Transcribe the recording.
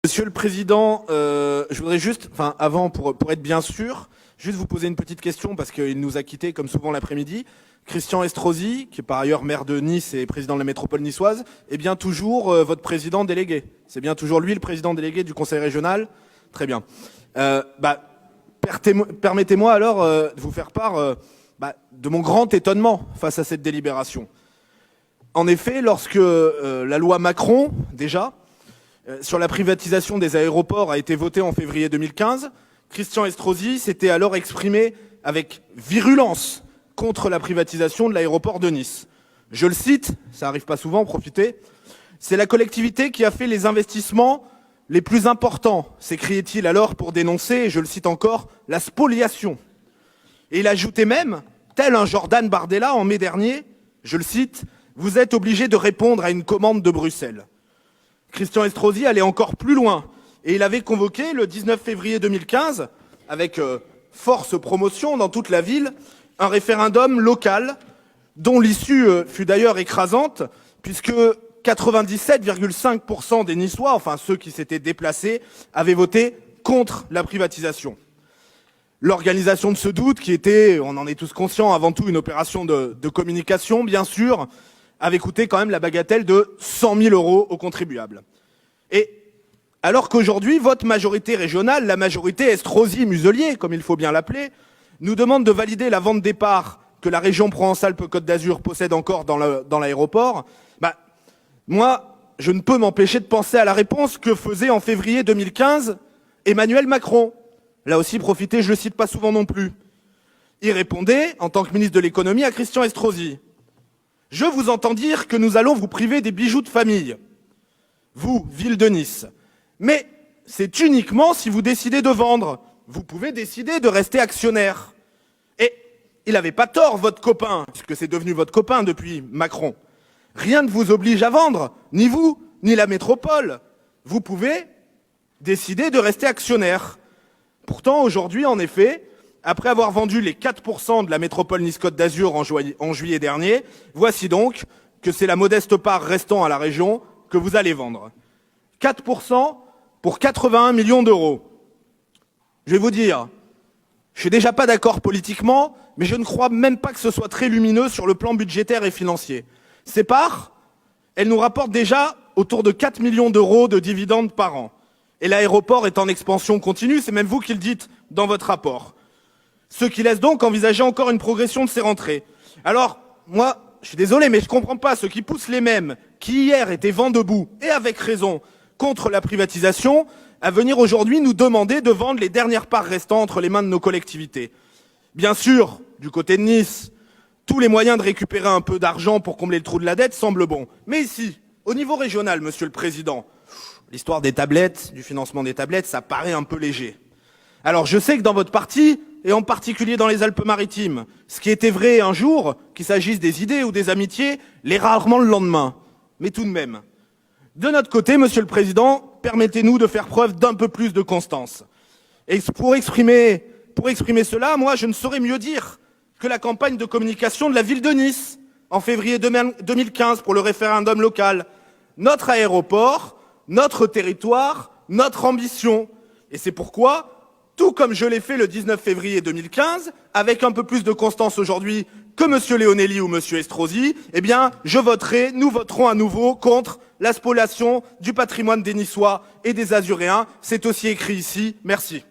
Monsieur le Président, je voudrais juste, avant, pour être bien sûr, juste vous poser une petite question parce qu'il nous a quittés comme souvent l'après-midi. Christian Estrosi, qui est par ailleurs maire de Nice et président de la métropole niçoise, est bien toujours votre président délégué. C'est bien toujours lui le président délégué du conseil régional. Très bien. Permettez-moi alors de vous faire part de mon grand étonnement face à cette délibération. En effet, lorsque la loi Macron, déjà, sur la privatisation des aéroports a été votée en février 2015, Christian Estrosi s'était alors exprimé avec virulence contre la privatisation de l'aéroport de Nice. Je le cite, ça arrive pas souvent, profitez. C'est la collectivité qui a fait les investissements les plus importants, s'écriait-il alors pour dénoncer, et je le cite encore, la spoliation. Et il ajoutait même, tel un Jordan Bardella en mai dernier, je le cite, vous êtes obligé de répondre à une commande de Bruxelles. Christian Estrosi allait encore plus loin et il avait convoqué le 19 février 2015, avec force promotion dans toute la ville, un référendum local dont l'issue fut d'ailleurs écrasante puisque 97,5% des Niçois, enfin ceux qui s'étaient déplacés, avaient voté contre la privatisation. L'organisation de ce doute, qui était, on en est tous conscients, avant tout une opération de communication, bien sûr, avait coûté quand même la bagatelle de 100 000 € aux contribuables. Et alors qu'aujourd'hui, votre majorité régionale, la majorité Estrosi-Muselier, comme il faut bien l'appeler, nous demande de valider la vente des parts que la région Provence-Alpes-Côte d'Azur possède encore dans l'aéroport, moi, je ne peux m'empêcher de penser à la réponse que faisait en février 2015 Emmanuel Macron. Là aussi, profitez, je le cite pas souvent non plus. Il répondait, en tant que ministre de l'économie, à Christian Estrosi. Je vous entends dire que nous allons vous priver des bijoux de famille, vous, ville de Nice. Mais c'est uniquement si vous décidez de vendre. Vous pouvez décider de rester actionnaire. Et il n'avait pas tort, votre copain, puisque c'est devenu votre copain depuis Macron. Rien ne vous oblige à vendre, ni vous, ni la métropole. Vous pouvez décider de rester actionnaire. Pourtant, aujourd'hui, en effet, après avoir vendu les 4% de la métropole Nice-Côte d'Azur en juillet dernier, voici donc que c'est la modeste part restant à la région que vous allez vendre. 4% pour 81 millions d'euros. Je vais vous dire, je suis déjà pas d'accord politiquement, mais je ne crois même pas que ce soit très lumineux sur le plan budgétaire et financier. Ces parts, elles nous rapportent déjà autour de 4 millions d'euros de dividendes par an. Et l'aéroport est en expansion continue, c'est même vous qui le dites dans votre rapport. Ce qui laisse donc envisager encore une progression de ces rentrées. Alors, moi, je suis désolé, mais je comprends pas ceux qui poussent les mêmes, qui hier étaient vent debout, et avec raison, contre la privatisation, à venir aujourd'hui nous demander de vendre les dernières parts restantes entre les mains de nos collectivités. Bien sûr, du côté de Nice, tous les moyens de récupérer un peu d'argent pour combler le trou de la dette semblent bons. Mais ici, au niveau régional, Monsieur le Président, l'histoire des tablettes, du financement des tablettes, ça paraît un peu léger. Alors je sais que dans votre parti, et en particulier dans les Alpes-Maritimes, ce qui était vrai un jour, qu'il s'agisse des idées ou des amitiés, l'est rarement le lendemain. Mais tout de même. De notre côté, Monsieur le Président, permettez-nous de faire preuve d'un peu plus de constance. Et pour exprimer cela, moi, je ne saurais mieux dire que la campagne de communication de la ville de Nice, en février 2015, pour le référendum local. Notre aéroport, notre territoire, notre ambition. Et c'est pourquoi, tout comme je l'ai fait le 19 février 2015, avec un peu plus de constance aujourd'hui que M. Leonelli ou M. Estrosi, eh bien, nous voterons à nouveau contre la spoliation du patrimoine des Niçois et des Azuréens. C'est aussi écrit ici. Merci.